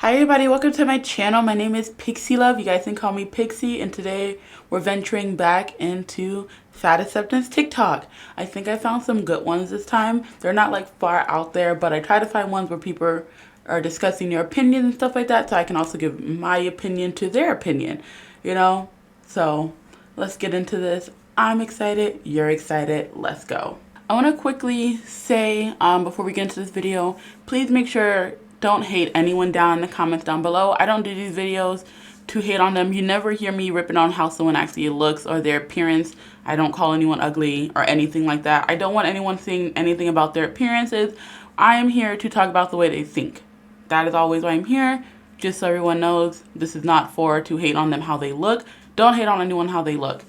Hi everybody, welcome to my channel. My name is Pixie Love. You guys can call me Pixie, and today we're venturing back into fat acceptance TikTok. I think I found some good ones this time. They're not like far out there, but I try to find ones where people are discussing their opinions and stuff like that, so I can also give my opinion to their opinion, you know? So let's get into this. I'm excited, you're excited, let's go. I want to quickly say, before we get into this video, please make sure don't hate anyone down in the comments down below. I don't do these videos to hate on them. You never hear me ripping on how someone actually looks or their appearance. I don't call anyone ugly or anything like that. I don't want anyone saying anything about their appearances. I am here to talk about the way they think. That is always why I'm here. Just so everyone knows, this is not to hate on them how they look. Don't hate on anyone how they look.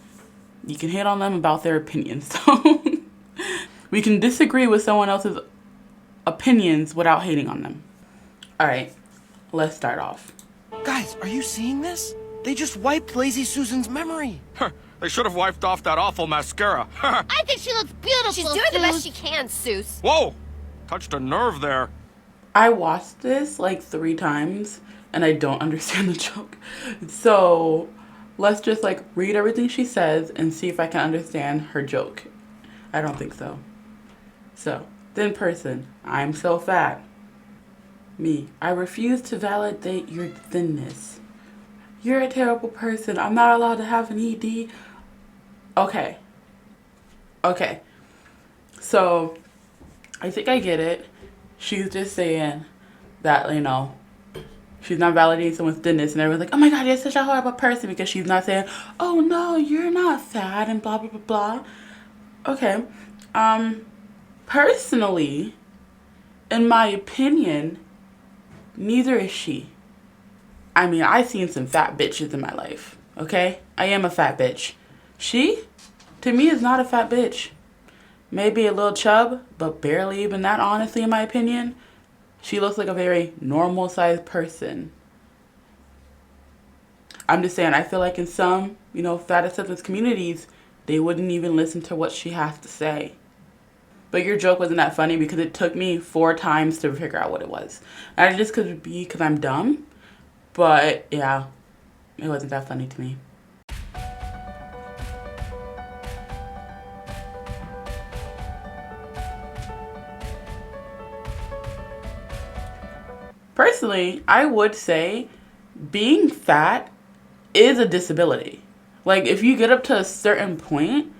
You can hate on them about their opinions. So we can disagree with someone else's opinions without hating on them. Alright, let's start off. Guys, are you seeing this? They just wiped Lazy Susan's memory. They should have wiped off that awful mascara. I think she looks beautiful. She's doing the best she can, Seuss. Whoa! Touched a nerve there. I watched this like 3 times and I don't understand the joke. So let's just like read everything she says and see if I can understand her joke. I don't think so. So, thin person, I'm so fat. Me, I refuse to validate your thinness. You're a terrible person. I'm not allowed to have an ED. Okay. So, I think I get it. She's just saying that, you know, she's not validating someone's thinness, and everyone's like, oh my god, you're such a horrible person, because she's not saying, oh no, you're not fat, and blah, blah, blah, blah. Okay. Personally, in my opinion, neither is she. I mean, I've seen some fat bitches in my life, okay? I am a fat bitch. She, to me, is not a fat bitch. Maybe a little chub, but barely even that, honestly, in my opinion. She looks like a very normal-sized person. I'm just saying, I feel like in some, you know, fat acceptance communities, they wouldn't even listen to what she has to say. But your joke wasn't that funny because it took me 4 times to figure out what it was. And it just could be because I'm dumb. But yeah, it wasn't that funny to me. Personally, I would say being fat is a disability. Like, if you get up to a certain point,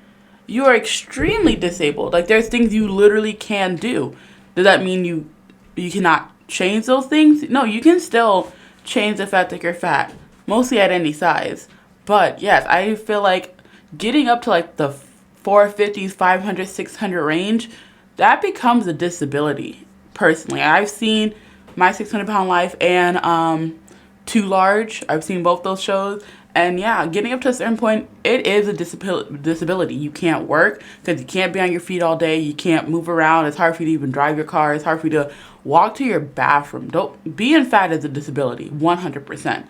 you are extremely disabled. Like, there's things you literally can do. Does that mean you cannot change those things? No, you can still change the fact that you're fat. Mostly at any size. But, yes, I feel like getting up to, like, the 450s, 500, 600 range, that becomes a disability, personally. I've seen My 600-Pound Life and Too Large. I've seen both those shows. And yeah, getting up to a certain point, it is a disability. You can't work because you can't be on your feet all day. You can't move around. It's hard for you to even drive your car. It's hard for you to walk to your bathroom. Being fat is a disability, 100%.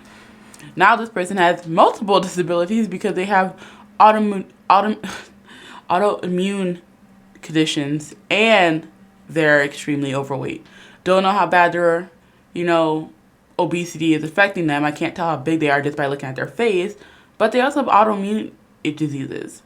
Now this person has multiple disabilities because they have autoimmune conditions and they're extremely overweight. Don't know how bad their, obesity is affecting them. I can't tell how big they are just by looking at their face, but they also have autoimmune diseases,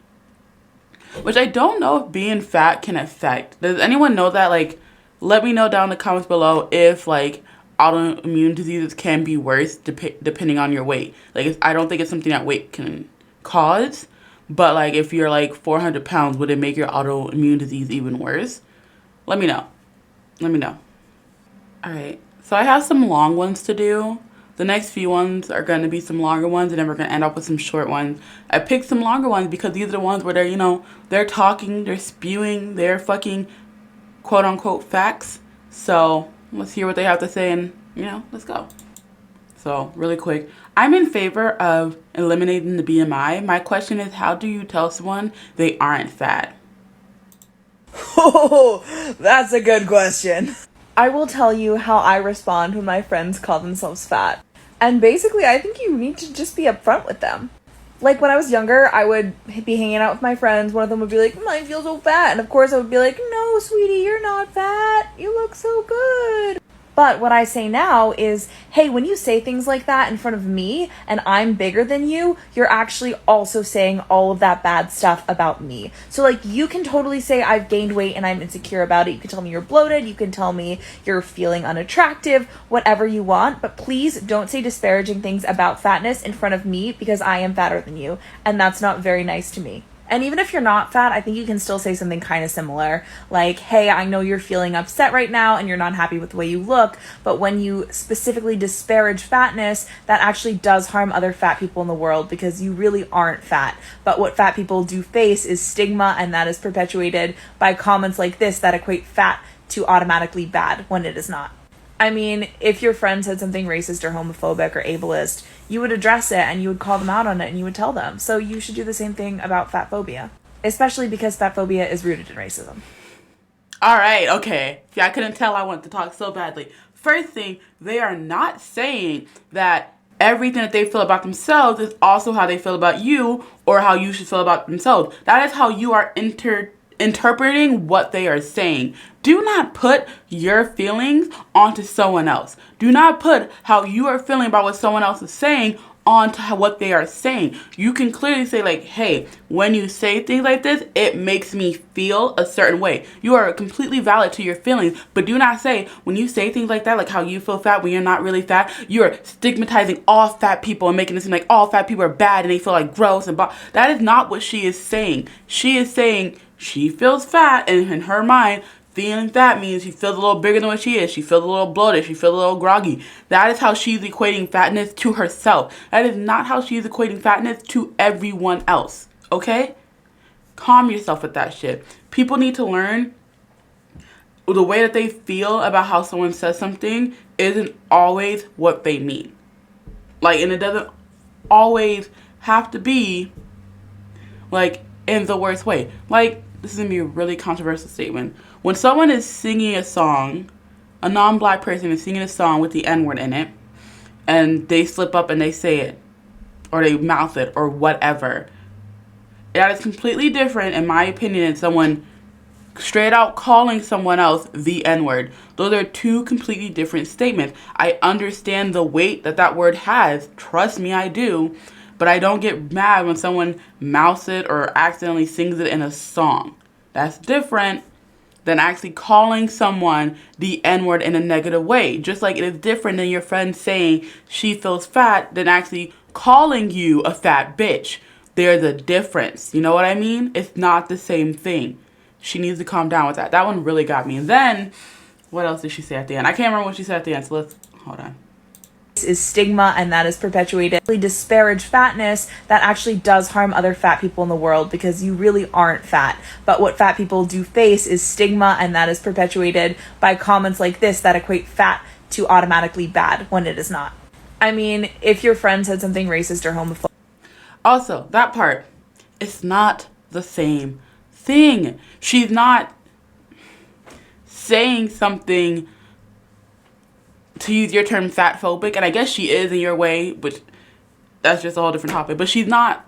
which I don't know if being fat can affect. Does anyone know that? Like, let me know down in the comments below if like autoimmune diseases can be worse depending on your weight. Like, I don't think it's something that weight can cause, but like if you're like 400 pounds, would it make your autoimmune disease even worse? Let me know. All right. So I have some long ones to do. The next few ones are going to be some longer ones, and then we're going to end up with some short ones. I picked some longer ones because these are the ones where they're talking, they're spewing, they're fucking quote-unquote facts. So let's hear what they have to say and, let's go. So really quick, I'm in favor of eliminating the BMI. My question is, how do you tell someone they aren't fat? Oh, that's a good question. I will tell you how I respond when my friends call themselves fat. And basically, I think you need to just be upfront with them. Like, when I was younger, I would be hanging out with my friends. One of them would be like, I feel so fat. And of course, I would be like, no, sweetie, you're not fat. You look so good. But what I say now is, hey, when you say things like that in front of me and I'm bigger than you, you're actually also saying all of that bad stuff about me. So like you can totally say I've gained weight and I'm insecure about it. You can tell me you're bloated. You can tell me you're feeling unattractive, whatever you want. But please don't say disparaging things about fatness in front of me because I am fatter than you. And that's not very nice to me. And even if you're not fat, I think you can still say something kind of similar. Like, hey, I know you're feeling upset right now and you're not happy with the way you look, but when you specifically disparage fatness, that actually does harm other fat people in the world because you really aren't fat. But what fat people do face is stigma, and that is perpetuated by comments like this that equate fat to automatically bad when it is not. I mean, if your friend said something racist or homophobic or ableist, you would address it and you would call them out on it and you would tell them. So you should do the same thing about fat phobia, especially because fat phobia is rooted in racism. All right, okay. See, I couldn't tell I wanted to talk so badly. First thing, they are not saying that everything that they feel about themselves is also how they feel about you or how you should feel about themselves. That is how you are interpreting what they are saying. Do not put your feelings onto someone else. Do not put how you are feeling about what someone else is saying onto what they are saying. You can clearly say like, hey, when you say things like this, it makes me feel a certain way. You are completely valid to your feelings, but do not say when you say things like that, like how you feel fat when you're not really fat, you're stigmatizing all fat people and making it seem like all fat people are bad and they feel like gross and that is not what she is saying. She is saying she feels fat, and in her mind, feeling fat means she feels a little bigger than what she is. She feels a little bloated. She feels a little groggy. That is how she's equating fatness to herself. That is not how she's equating fatness to everyone else. Okay? Calm yourself with that shit. People need to learn the way that they feel about how someone says something isn't always what they mean. Like, and it doesn't always have to be, like, in the worst way. Like, this is going to be a really controversial statement. When someone is singing a song, a non-black person is singing a song with the N-word in it, and they slip up and they say it, or they mouth it, or whatever, that is completely different, in my opinion, than someone straight out calling someone else the N-word. Those are two completely different statements. I understand the weight that that word has. Trust me, I do. But I don't get mad when someone mouths it or accidentally sings it in a song. That's different than actually calling someone the N-word in a negative way. Just like it is different than your friend saying she feels fat than actually calling you a fat bitch. There's a difference. You know what I mean? It's not the same thing. She needs to calm down with that. That one really got me. And then, what else did she say at the end? I can't remember what she said at the end, so let's, hold on. Is stigma, and that is perpetuated. Disparage fatness, that actually does harm other fat people in the world because you really aren't fat. But what fat people do face is stigma, and that is perpetuated by comments like this that equate fat to automatically bad when it is not. I mean, if your friend said something racist or homophobic. Also, that part, it's not the same thing. She's not saying something, to use your term, fat-phobic, and I guess she is in your way, but that's just a whole different topic. But she's not.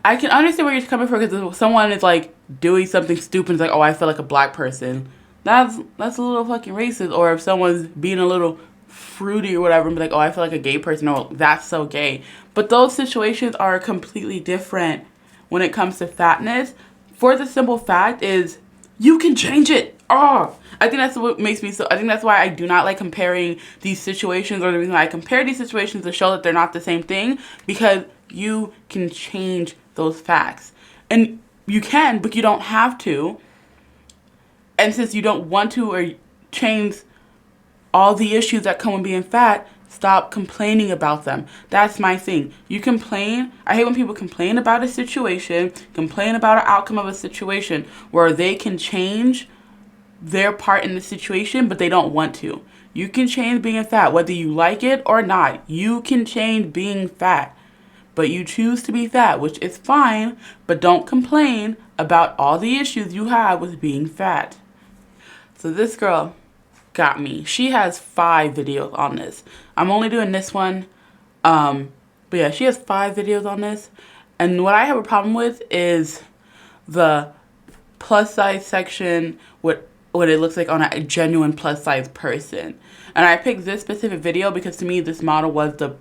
I can understand where you're coming from, because if someone is like doing something stupid, it's like, oh, I feel like a black person. That's a little fucking racist. Or if someone's being a little fruity or whatever, and be like, oh, I feel like a gay person. Oh, that's so gay. But those situations are completely different when it comes to fatness. For the simple fact is, you can change it. Oh, I think that's what makes me so. I think that's why I do not like comparing these situations, or the reason why I compare these situations to show that they're not the same thing, because you can change those facts. And you can, but you don't have to. And since you don't want to or change all the issues that come with being fat, stop complaining about them. That's my thing. You complain. I hate when people complain about a situation, complain about an outcome of a situation where they can change their part in the situation, but they don't want to. You can change being fat, whether you like it or not. You can change being fat, but you choose to be fat, which is fine, but don't complain about all the issues you have with being fat. So this girl got me. She has 5 videos on this. I'm only doing this one. But yeah, she has 5 videos on this. And what I have a problem with is the plus size section with what it looks like on a genuine plus size person. And I picked this specific video because to me this model was the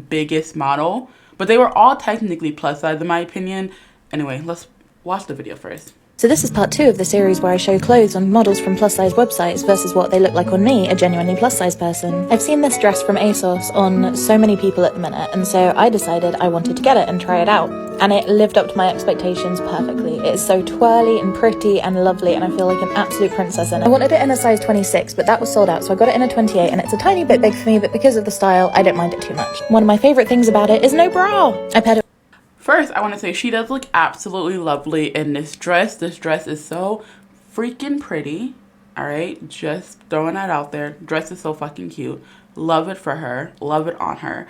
biggest model, but they were all technically plus size in my opinion. Anyway, let's watch the video first. So this is part 2 of the series where I show clothes on models from plus-size websites versus what they look like on me, a genuinely plus-size person. I've seen this dress from ASOS on so many people at the minute, and so I decided I wanted to get it and try it out. And it lived up to my expectations perfectly. It is so twirly and pretty and lovely, and I feel like an absolute princess in it. I wanted it in a size 26, but that was sold out, so I got it in a 28, and it's a tiny bit big for me, but because of the style, I don't mind it too much. One of my favourite things about it is no bra! I paired it. First, I want to say she does look absolutely lovely in this dress. This dress is so freaking pretty. Alright, just throwing that out there. Dress is so fucking cute. Love it for her. Love it on her.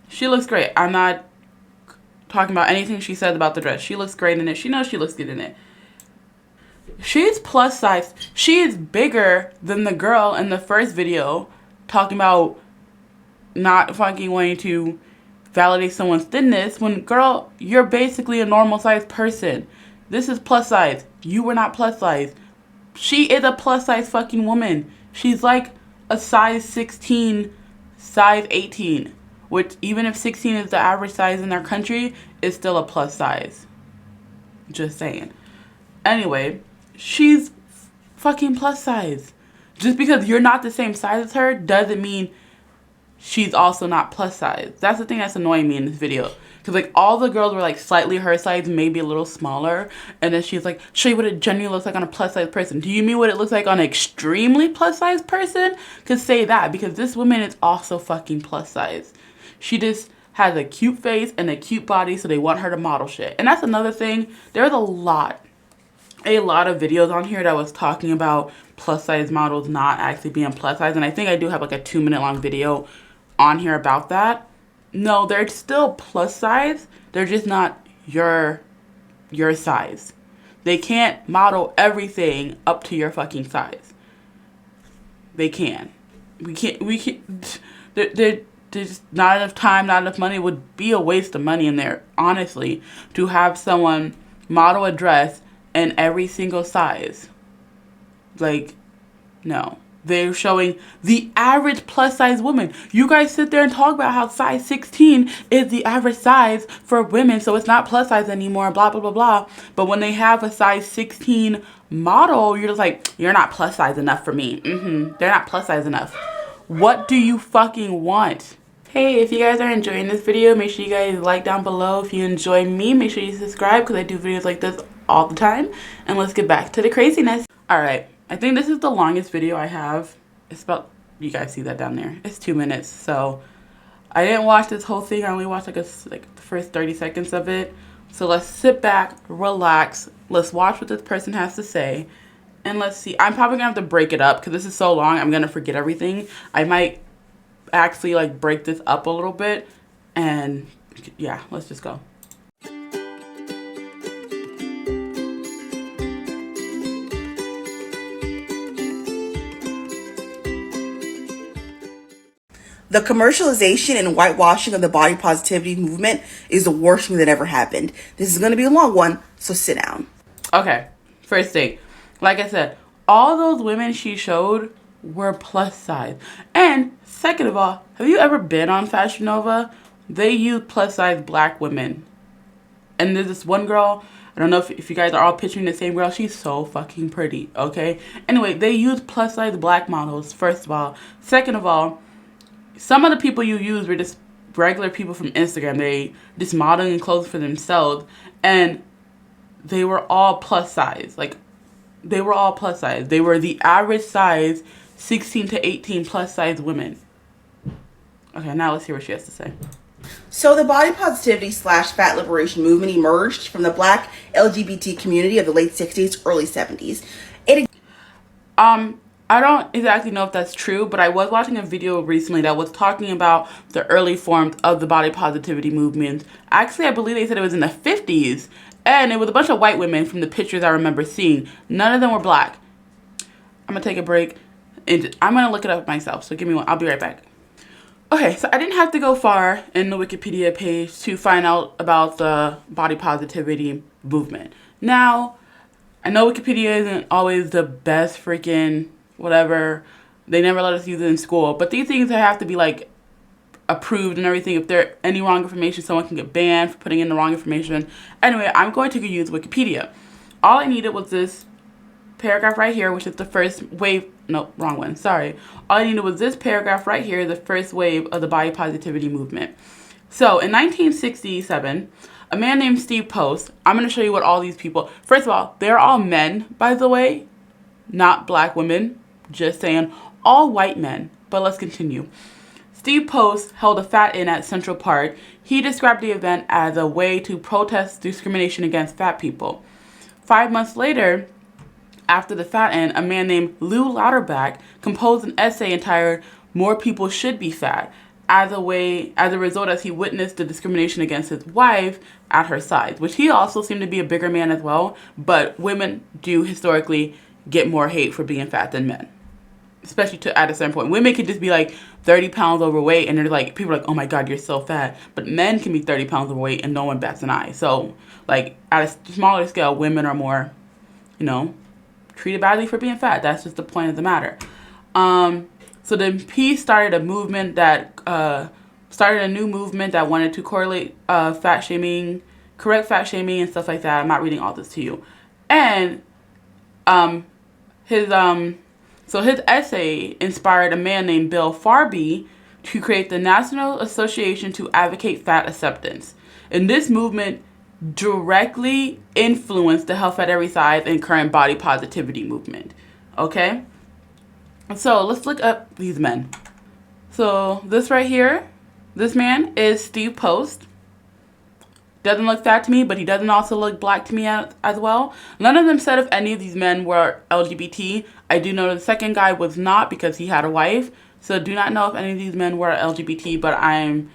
She looks great. I'm not talking about anything she says about the dress. She looks great in it. She knows she looks good in it. She's plus size. She is bigger than the girl in the first video talking about not fucking wanting to validate someone's thinness when, girl, you're basically a normal sized person. This is plus size. You were not plus size. She is a plus size fucking woman. She's like a size 16, size 18, which even if 16 is the average size in our country, is still a plus size. Just saying. Anyway, she's fucking plus size. Just because you're not the same size as her doesn't mean she's also not plus size. That's the thing that's annoying me in this video. Because, like, all the girls were, like, slightly her size, maybe a little smaller. And then she's like, show you what it genuinely looks like on a plus size person. Do you mean what it looks like on an extremely plus size person? Because say that. Because this woman is also fucking plus size. She just has a cute face and a cute body, so they want her to model shit. And that's another thing. There's a lot of videos on here that was talking about plus size models not actually being plus size. And I think I do have, like, a 2-minute long video on here about that. No, they're still plus size. They're just not your size. They can't model everything up to your fucking size. They can. We can't. There's not enough time, not enough money. It would be a waste of money in there, honestly, to have someone model a dress in every single size. Like, no. They're showing the average plus size woman. You guys sit there and talk about how size 16 is the average size for women, so it's not plus size anymore, blah, blah, blah, blah. But when they have a size 16 model, you're just like, you're not plus size enough for me. They're not plus size enough. What do you fucking want? Hey, if you guys are enjoying this video, make sure you guys like down below. If you enjoy me, make sure you subscribe because I do videos like this all the time. And let's get back to the craziness. Alright. I think this is the longest video I have. It's about, you guys see that down there. It's 2 minutes, so I didn't watch this whole thing. I only watched like the first 30 seconds of it. So let's sit back, relax. Let's watch what this person has to say. And let's see. I'm probably going to have to break it up because this is so long. I'm going to forget everything. I might actually like break this up a little bit. And yeah, let's just go. The commercialization and whitewashing of the body positivity movement is the worst thing that ever happened. This is going to be a long one, so sit down. Okay, first thing. Like I said, all those women she showed were plus size. And second of all, have you ever been on Fashion Nova? They use plus size black women. And there's this one girl, I don't know if you guys are all picturing the same girl. She's so fucking pretty, okay? Anyway, they use plus size black models, first of all. Second of all, some of the people you use were just regular people from Instagram. They just modeling clothes for themselves. And they were all plus size. Like, they were all plus size. They were the average size 16 to 18 plus size women. Okay, now let's hear what she has to say. So the body positivity / fat liberation movement emerged from the black LGBT community of the late 60s, early 70s. I don't exactly know if that's true, but I was watching a video recently that was talking about the early forms of the body positivity movement. Actually, I believe they said it was in the 50s, and it was a bunch of white women from the pictures I remember seeing. None of them were black. I'm going to take a break, and I'm going to look it up myself, so give me one. I'll be right back. Okay, so I didn't have to go far in the Wikipedia page to find out about the body positivity movement. Now, I know Wikipedia isn't always the best freaking whatever. They never let us use it in school. But these things have to be like approved and everything. If there any wrong information, someone can get banned for putting in the wrong information. Anyway, I'm going to use Wikipedia. All I needed was this paragraph right here, which is the first wave. No, wrong one. Sorry. All I needed was this paragraph right here, the first wave of the body positivity movement. So in 1967, a man named Steve Post, I'm going to show you what all these people, first of all, they're all men, by the way, not black women, just saying, all white men. But let's continue. Steve Post held a fat-in at Central Park. He described the event as a way to protest discrimination against fat people. 5 months later, after the fat-in, a man named Lou Lauterbach composed an essay entitled "More People Should Be Fat," as a result as he witnessed the discrimination against his wife at her size, which he also seemed to be a bigger man as well, but women do historically get more hate for being fat than men. Especially at a certain point. Women can just be like 30 pounds overweight and they're like, people are like, oh my God, you're so fat. But men can be 30 pounds overweight and no one bats an eye. So like at a smaller scale, women are more, treated badly for being fat. That's just the point of the matter. So then he started a movement that, a new movement that wanted to correct fat shaming and stuff like that. I'm not reading all this to you. And his essay inspired a man named Bill Farby to create the National Association to Advocate Fat Acceptance. And this movement directly influenced the Health at Every Size and current body positivity movement. Okay? So let's look up these men. So this right here, this man is Steve Post. Doesn't look fat to me, but he doesn't also look black to me as well. None of them said if any of these men were LGBT. I do know the second guy was not because he had a wife. So do not know if any of these men were LGBT, but I'm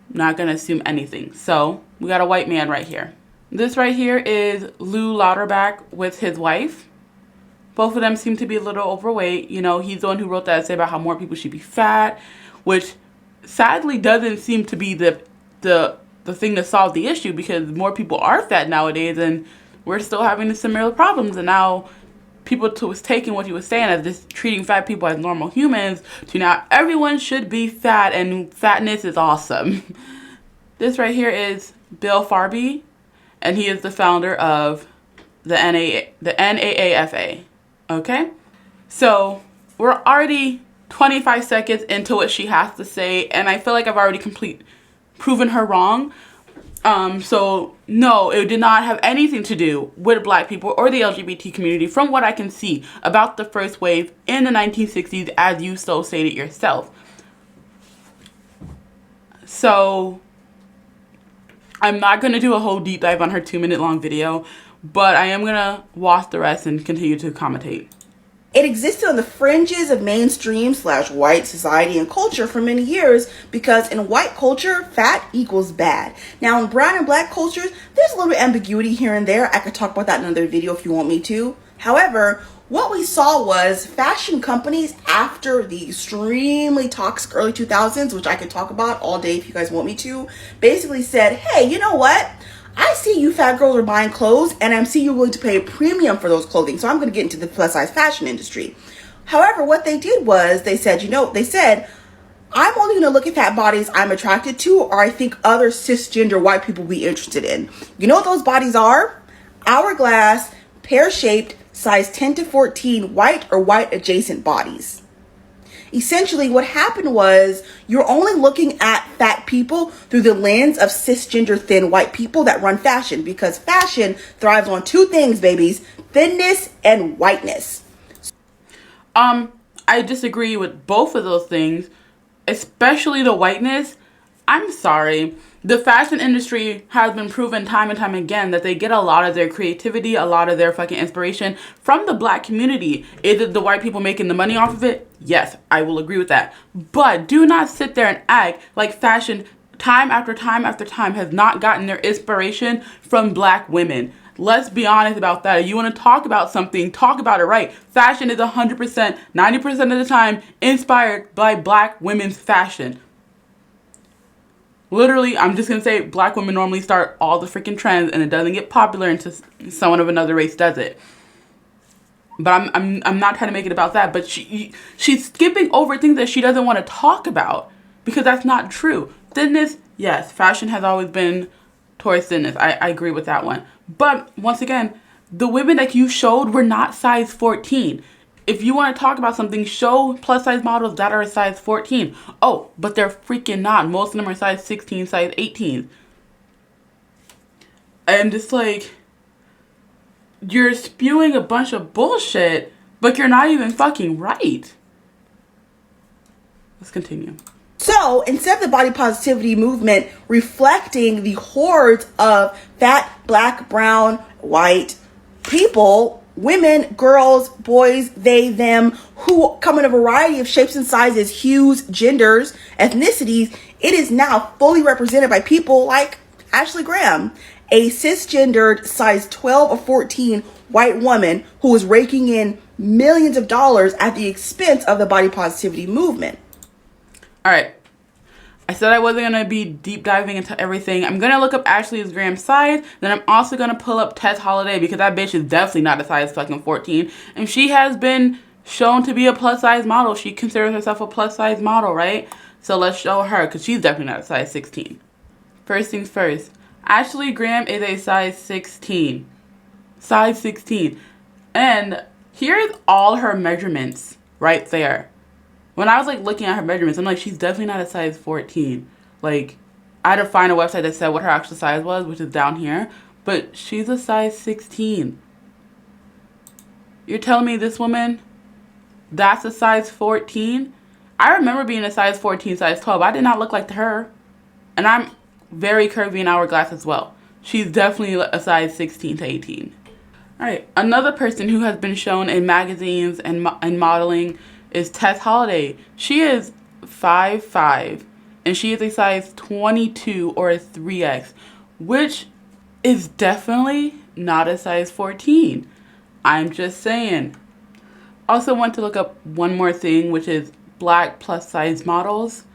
not going to assume anything. So we got a white man right here. This right here is Lou Lauterbach with his wife. Both of them seem to be a little overweight. He's the one who wrote that essay about how more people should be fat, which sadly doesn't seem to be the thing to solve the issue, because more people are fat nowadays and we're still having the similar problems. And now people was taking what he was saying as just treating fat people as normal humans to now everyone should be fat and fatness is awesome. This right here is Bill Farby, and he is the founder of the NAAFA. Okay? So we're already 25 seconds into what she has to say, and I feel like I've already proven her wrong. So no, it did not have anything to do with black people or the LGBT community from what I can see about the first wave in the 1960s, as you so stated yourself. So I'm not going to do a whole deep dive on her 2-minute long video, but I am going to watch the rest and continue to commentate. It existed on the fringes of mainstream/white society and culture for many years because in white culture, fat equals bad. Now in brown and black cultures, there's a little ambiguity here and there. I could talk about that in another video if you want me to. However, what we saw was fashion companies after the extremely toxic early 2000s, which I could talk about all day if you guys want me to, basically said, hey, you know what? I see you fat girls are buying clothes and I see you're willing to pay a premium for those clothing. So I'm going to get into the plus size fashion industry. However, what they did was they said, I'm only going to look at fat bodies I'm attracted to or I think other cisgender white people will be interested in. You know what those bodies are? Hourglass, pear-shaped, size 10 to 14 white or white adjacent bodies. Essentially, what happened was you're only looking at fat people through the lens of cisgender thin white people that run fashion, because fashion thrives on two things, babies: thinness and whiteness. I disagree with both of those things, especially the whiteness. I'm sorry. The fashion industry has been proven time and time again that they get a lot of their creativity, a lot of their fucking inspiration from the black community. Is it the white people making the money off of it? Yes, I will agree with that. But do not sit there and act like fashion time after time after time has not gotten their inspiration from black women. Let's be honest about that. If you want to talk about something, talk about it right. Fashion is 100%, 90% of the time inspired by black women's fashion. Literally, I'm just gonna say black women normally start all the freaking trends, and it doesn't get popular until someone of another race does it. But I'm not trying to make it about that. But she's skipping over things that she doesn't want to talk about because that's not true. Thinness, yes, fashion has always been towards thinness. I agree with that one. But once again, the women that you showed were not size 14. If you want to talk about something, show plus size models that are a size 14. Oh, but they're freaking not. Most of them are size 16, size 18. I'm just like, you're spewing a bunch of bullshit, but you're not even fucking right. Let's continue. So instead of the body positivity movement reflecting the hordes of fat, black, brown, white people, women, girls, boys, they, them, who come in a variety of shapes and sizes, hues, genders, ethnicities, it is now fully represented by people like Ashley Graham, a cisgendered size 12 or 14 white woman who is raking in millions of dollars at the expense of the body positivity movement. All right. I said I wasn't going to be deep diving into everything. I'm going to look up Ashley Graham's size. Then I'm also going to pull up Tess Holiday because that bitch is definitely not a size fucking 14. And she has been shown to be a plus size model. She considers herself a plus size model, right? So let's show her because she's definitely not a size 16. First things first. Ashley Graham is a size 16. Size 16. And here's all her measurements right there. When I was like looking at her measurements, I'm like, she's definitely not a size 14. Like, I had to find a website that said what her actual size was, which is down here. But she's a size 16. You're telling me this woman, that's a size 14? I remember being a size 14, size 12. I did not look like her. And I'm very curvy and hourglass as well. She's definitely a size 16 to 18. Alright, another person who has been shown in magazines and modeling is Tess Holiday. She is 5'5", and she is a size 22 or a 3X, which is definitely not a size 14. I'm just saying. Also want to look up one more thing, which is black plus size models.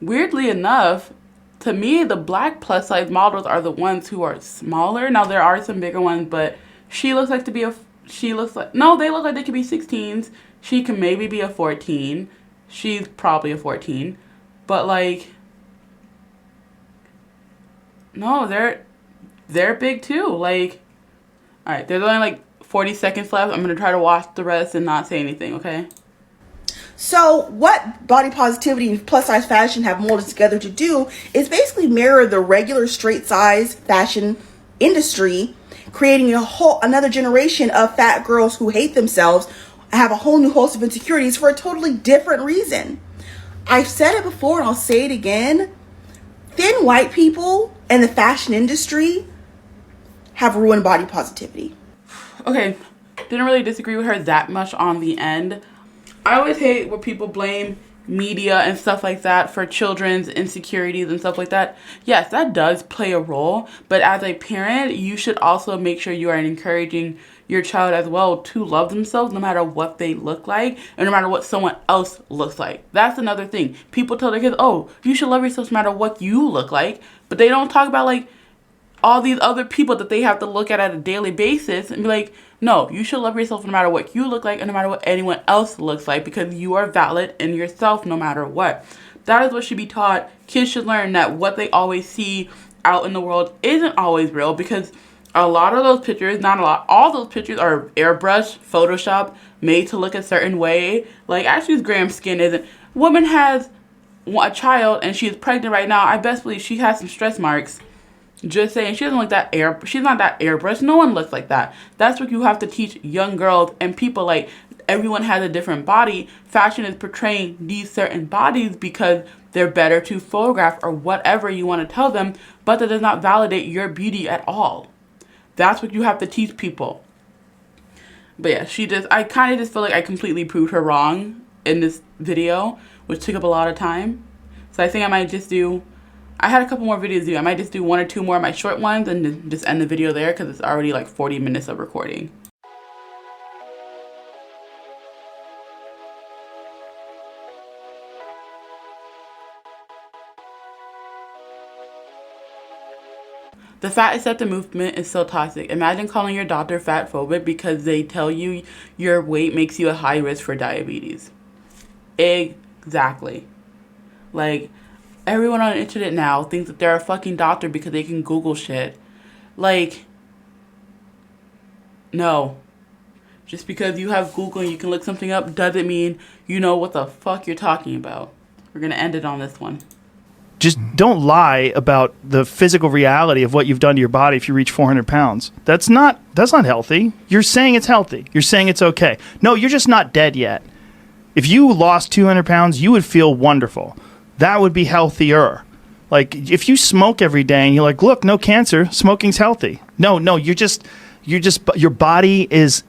Weirdly enough, to me, the black plus size models are the ones who are smaller. Now, there are some bigger ones, but she looks like to be no, they look like they could be 16s. She can maybe be a 14. She's probably a 14. But, like, no, they're big too. Like, alright, there's only like 40 seconds left. I'm going to try to watch the rest and not say anything, okay? So what body positivity and plus size fashion have molded together to do is basically mirror the regular straight size fashion industry, creating another generation of fat girls who hate themselves, have a whole new host of insecurities for a totally different reason. I've said it before and I'll say it again. Thin white people and the fashion industry have ruined body positivity. Okay, didn't really disagree with her that much on the end. I always hate when people blame media and stuff like that for children's insecurities and stuff like that. Yes, that does play a role, but as a parent, you should also make sure you are encouraging your child as well to love themselves no matter what they look like and no matter what someone else looks like. That's another thing. People tell their kids, oh, you should love yourself no matter what you look like, but they don't talk about like all these other people that they have to look at a daily basis and be like, no, you should love yourself no matter what you look like and no matter what anyone else looks like because you are valid in yourself no matter what. That is what should be taught. Kids should learn that what they always see out in the world isn't always real because a lot of those pictures, not a lot, all those pictures are airbrushed, Photoshop, made to look a certain way. Like Ashley Graham's skin isn't. Woman has a child and she is pregnant right now. I best believe she has some stress marks. Just saying, she doesn't look that she's not that airbrush. No one looks like that. That's what you have to teach young girls and people. Like, everyone has a different body. Fashion is portraying these certain bodies because they're better to photograph or whatever you want to tell them, but that does not validate your beauty at all. That's what you have to teach people. But yeah, I kind of just feel like I completely proved her wrong in this video, which took up a lot of time. So I think I might just I had a couple more videos to do. I might just do one or two more of my short ones and then just end the video there because it's already like 40 minutes of recording. The fat acceptance movement is so toxic. Imagine calling your doctor fat-phobic because they tell you your weight makes you a high risk for diabetes. Exactly. Like, everyone on the internet now thinks that they're a fucking doctor because they can Google shit. Like, no. Just because you have Google and you can look something up doesn't mean you know what the fuck you're talking about. We're gonna end it on this one. Just don't lie about the physical reality of what you've done to your body if you reach 400 pounds. That's not healthy. You're saying it's healthy. You're saying it's okay. No, you're just not dead yet. If you lost 200 pounds, you would feel wonderful. That would be healthier. Like, if you smoke every day and you're like, look, no cancer, smoking's healthy. No, your body is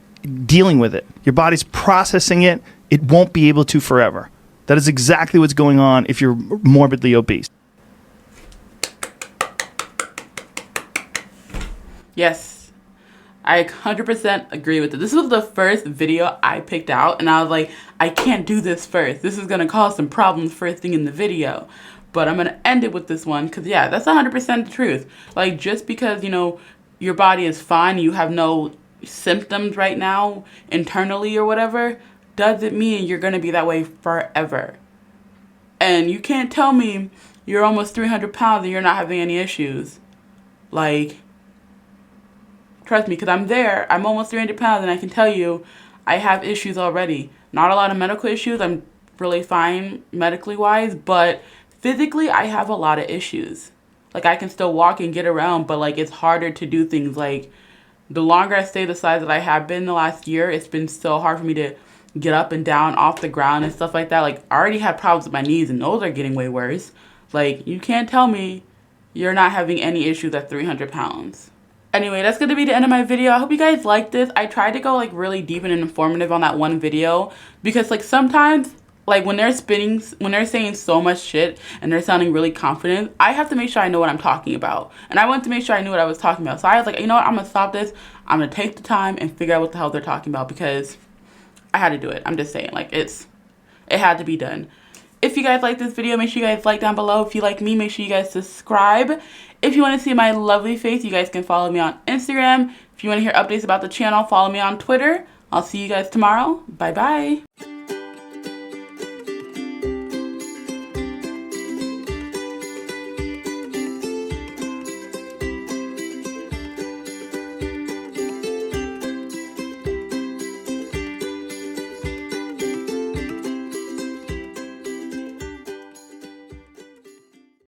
dealing with it. Your body's processing it. It won't be able to forever. That is exactly what's going on if you're morbidly obese. Yes, I 100% agree with it. This was the first video I picked out, and I was like, I can't do this first. This is going to cause some problems first thing in the video. But I'm going to end it with this one, because, yeah, that's 100% the truth. Like, just because, you know, your body is fine, you have no symptoms right now internally or whatever, doesn't mean you're going to be that way forever. And you can't tell me you're almost 300 pounds and you're not having any issues. Like, trust me, because I'm there. I'm almost 300 pounds, and I can tell you I have issues already. Not a lot of medical issues. I'm really fine medically wise, but physically I have a lot of issues. Like, I can still walk and get around, but, like, it's harder to do things. Like, the longer I stay the size that I have been the last year, it's been so hard for me to get up and down off the ground and stuff like that. Like, I already had problems with my knees, and those are getting way worse. Like, you can't tell me you're not having any issues at 300 pounds. Anyway, that's going to be the end of my video. I hope you guys liked this. I tried to go, like, really deep and informative on that one video because, like, sometimes, like, when they're saying so much shit and they're sounding really confident, I have to make sure I know what I'm talking about. And I wanted to make sure I knew what I was talking about. So I was like, you know what? I'm going to stop this. I'm going to take the time and figure out what the hell they're talking about because I had to do it. I'm just saying, like, it had to be done. If you guys like this video, make sure you guys like down below. If you like me, make sure you guys subscribe. If you want to see my lovely face, you guys can follow me on Instagram. If you want to hear updates about the channel, follow me on Twitter. I'll see you guys tomorrow. Bye-bye.